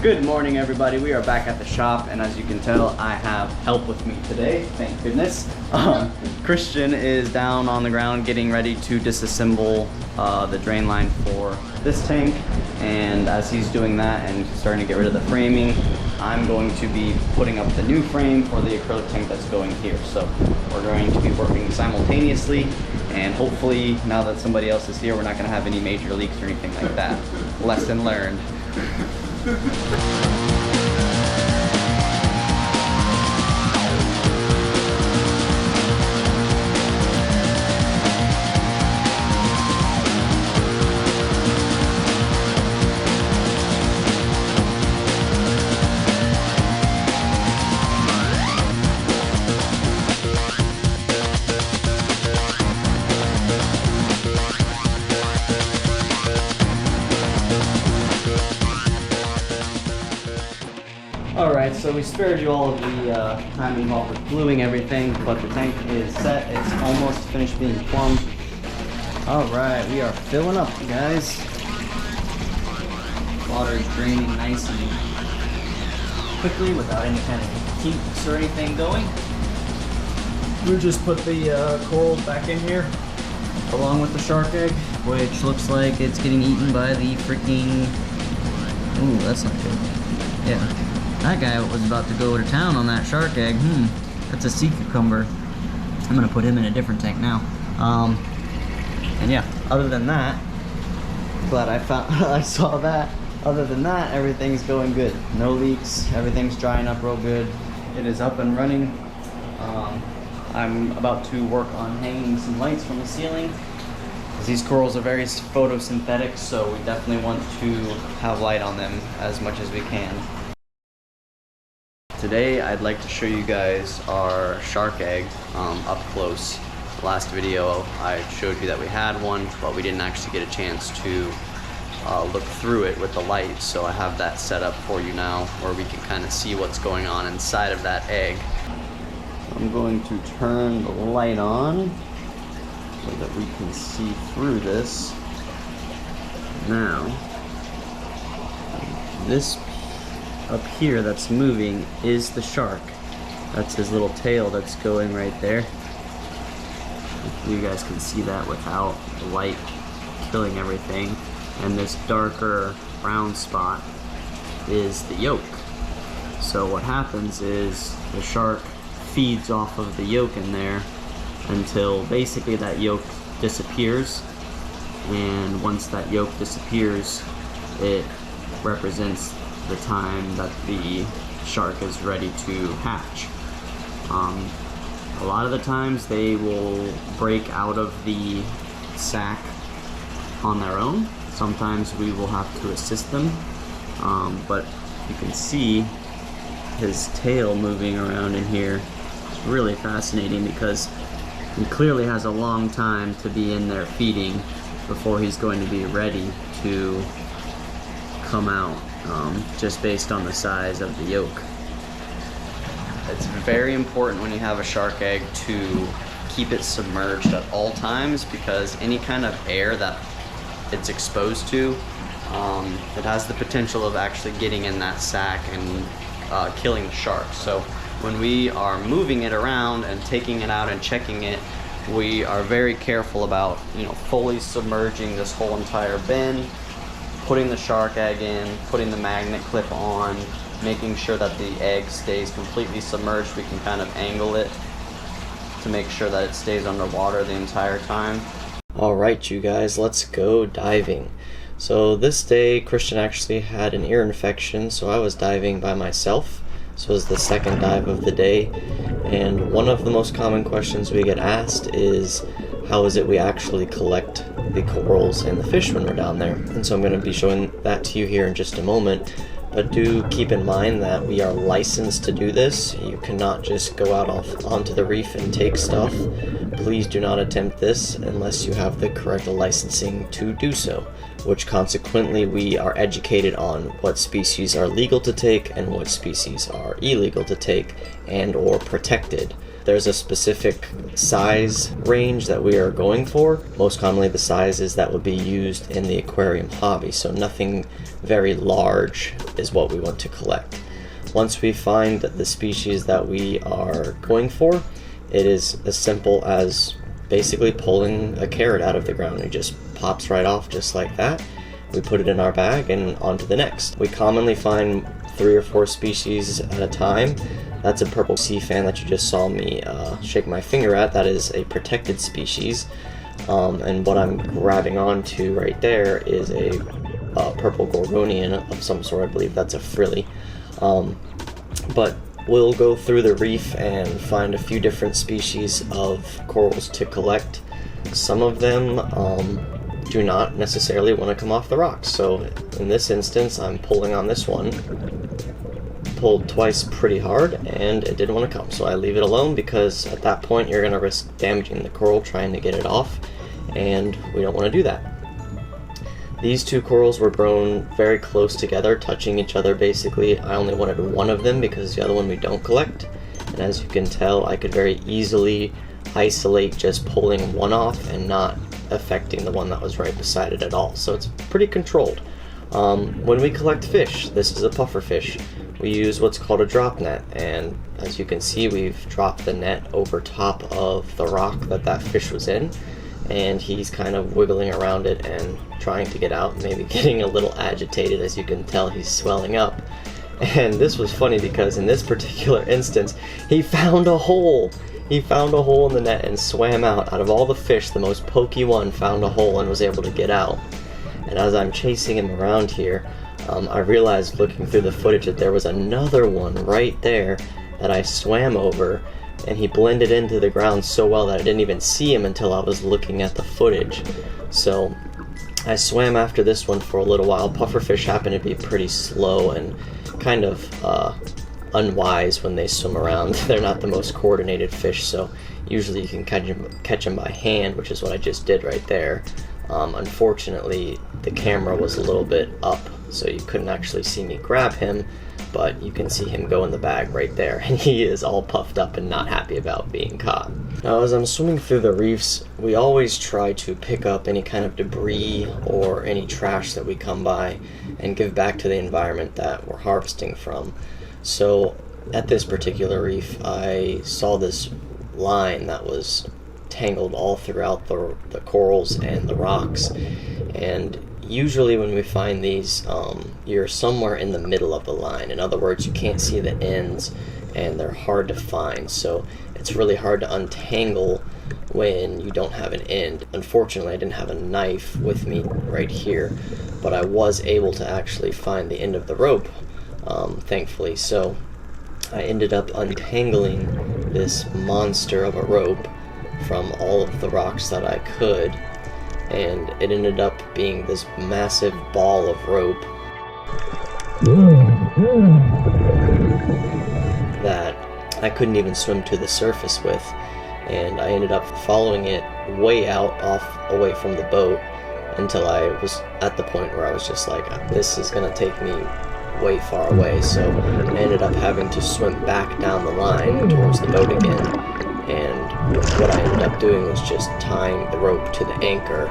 Good morning, everybody. We are back at the shop, and as you can tell, I have help with me today, thank goodness. Christian is down on the ground getting ready to disassemble the drain line for this tank, and as he's doing that and starting to get rid of the framing, I'm going to be putting up the new frame for the acrylic tank that's going here. So we're going to be working simultaneously, and hopefully now that somebody else is here, we're not going to have any major leaks or anything like that. Lesson learned. Alright, so we spared you all of the time involved with gluing everything, but the tank is set. It's almost finished being plumbed. Alright, we are filling up, you guys. Water is draining nice and quickly without any kind of kinks or anything going. We just put the corals back in here, along with the shark egg, which looks like it's getting eaten by the freaking... Ooh, that's not good. Yeah. That guy was about to go to town on that shark egg. That's a sea cucumber. I'm gonna put him in a different tank now. And yeah, other than that, glad I saw that. Other than that, everything's going good. No leaks, everything's drying up real good. It is up and running. I'm about to work on hanging some lights from the ceiling. These corals are very photosynthetic, so we definitely want to have light on them as much as we can. Today I'd like to show you guys our shark egg up close. Last video I showed you that we had one, but we didn't actually get a chance to look through it with the light, so I have that set up for you now where we can kind of see what's going on inside of that egg. I'm going to turn the light on so that we can see through this. Now, this up here that's moving is the shark. That's his little tail that's going right there. You guys can see that without the light killing everything. And this darker brown spot is the yolk. So what happens is the shark feeds off of the yolk in there until basically that yolk disappears. And once that yolk disappears, it represents the time that the shark is ready to hatch. A lot of the times they will break out of the sack on their own. Sometimes we will have to assist them, but you can see his tail moving around in here. It's really fascinating because he clearly has a long time to be in there feeding before he's going to be ready to come out. Just based on the size of the yolk. It's very important when you have a shark egg to keep it submerged at all times, because any kind of air that it's exposed to, it has the potential of actually getting in that sack and killing the shark. So when we are moving it around and taking it out and checking it, we are very careful about, fully submerging this whole entire bin, putting the shark egg in, putting the magnet clip on, making sure that the egg stays completely submerged. We can kind of angle it to make sure that it stays underwater the entire time. Alright, you guys, let's go diving. So this day, Christian actually had an ear infection, so I was diving by myself. This was the second dive of the day, and one of the most common questions we get asked is, how is it we actually collect the corals and the fish when we're down there? And so I'm going to be showing that to you here in just a moment. But do keep in mind that we are licensed to do this. You cannot just go out onto the reef and take stuff. Please do not attempt this unless you have the correct licensing to do so, which consequently we are educated on what species are legal to take and what species are illegal to take and or protected. there's a specific size range that we are going for. Most commonly the sizes that would be used in the aquarium hobby, so nothing very large is what we want to collect. Once we find the species that we are going for, it is as simple as basically pulling a carrot out of the ground. It just pops right off just like that. We put it in our bag and on to the next. We commonly find 3 or 4 species at a time. That's a purple sea fan that you just saw me shake my finger at. That is a protected species. And what I'm grabbing onto right there is a purple gorgonian of some sort. I believe that's a frilly. But we'll go through the reef and find a few different species of corals to collect. Some of them do not necessarily want to come off the rocks. So in this instance, I'm pulling on this one. Pulled twice pretty hard and it didn't want to come, so I leave it alone because at that point you're going to risk damaging the coral trying to get it off, and we don't want to do that. These 2 corals were grown very close together, touching each other basically. I only wanted one of them because the other one we don't collect, and as you can tell I could very easily isolate just pulling one off and not affecting the one that was right beside it at all, so it's pretty controlled. When we collect fish, this is a puffer fish, we use what's called a drop net, and as you can see we've dropped the net over top of the rock that fish was in, and he's kind of wiggling around it and trying to get out, maybe getting a little agitated. As you can tell, he's swelling up. And this was funny because in this particular instance he found a hole. He found a hole in the net and swam out. Out of all the fish, the most pokey one found a hole and was able to get out. And as I'm chasing him around here, I realized looking through the footage that there was another one right there that I swam over, and he blended into the ground so well that I didn't even see him until I was looking at the footage. So I swam after this one for a little while. Pufferfish happen to be pretty slow and kind of unwise when they swim around. They're not the most coordinated fish, so usually you can catch them by hand, which is what I just did right there. Unfortunately, the camera was a little bit up, so you couldn't actually see me grab him, but you can see him go in the bag right there, and he is all puffed up and not happy about being caught. Now, as I'm swimming through the reefs, we always try to pick up any kind of debris or any trash that we come by and give back to the environment that we're harvesting from. So at this particular reef, I saw this line that was tangled all throughout the corals and the rocks, and usually when we find these, you're somewhere in the middle of the line. In other words, you can't see the ends and they're hard to find, so it's really hard to untangle when you don't have an end. Unfortunately, I didn't have a knife with me right here, but I was able to actually find the end of the rope, thankfully. So I ended up untangling this monster of a rope from all of the rocks that I could, and it ended up being this massive ball of rope that I couldn't even swim to the surface with, and I ended up following it way out away from the boat until I was at the point where I was just like, this is gonna take me way far away. So I ended up having to swim back down the line towards the boat again, and what I ended up doing was just tying the rope to the anchor.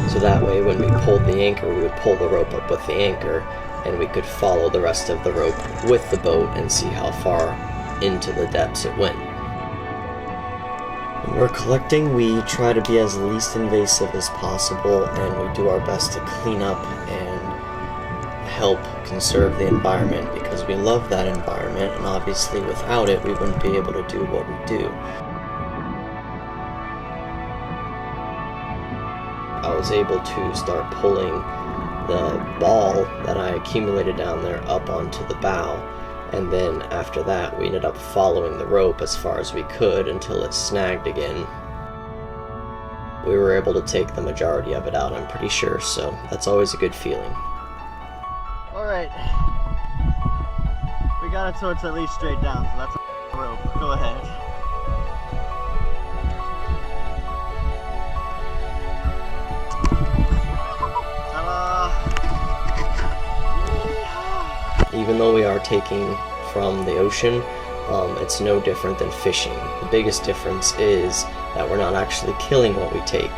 So that way when we pulled the anchor, we would pull the rope up with the anchor, and we could follow the rest of the rope with the boat and see how far into the depths it went. When we're collecting, we try to be as least invasive as possible, and we do our best to clean up and help conserve the environment, because we love that environment, and obviously without it we wouldn't be able to do what we do. I was able to start pulling the ball that I accumulated down there up onto the bow, and then after that we ended up following the rope as far as we could until it snagged again. We were able to take the majority of it out, I'm pretty sure, so that's always a good feeling. Alright, we got it so it's at least straight down, so that's even though we are taking from the ocean, it's no different than fishing. The biggest difference is that we're not actually killing what we take.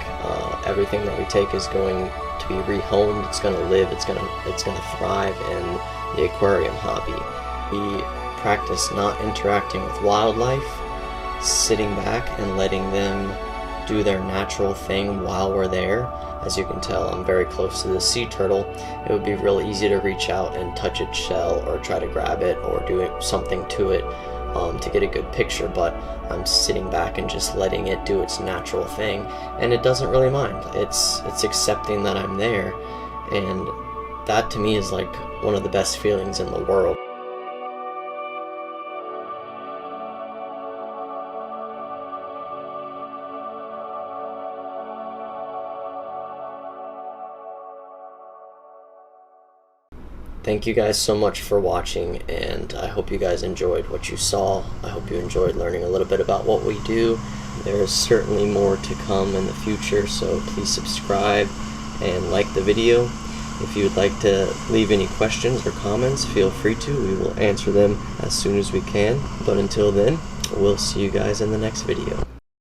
Everything that we take is going to be rehomed. It's going to live. It's going to thrive in the aquarium hobby. We practice not interacting with wildlife, sitting back and letting them do their natural thing while we're there. As you can tell, I'm very close to the sea turtle. It would be real easy to reach out and touch its shell or try to grab it or do something to it to get a good picture, but I'm sitting back and just letting it do its natural thing, and it doesn't really mind. It's accepting that I'm there, and that to me is like one of the best feelings in the world. Thank you guys so much for watching, and I hope you guys enjoyed what you saw. I hope you enjoyed learning a little bit about what we do. There is certainly more to come in the future, so please subscribe and like the video. If you would like to leave any questions or comments, feel free to. We will answer them as soon as we can. But until then, we'll see you guys in the next video.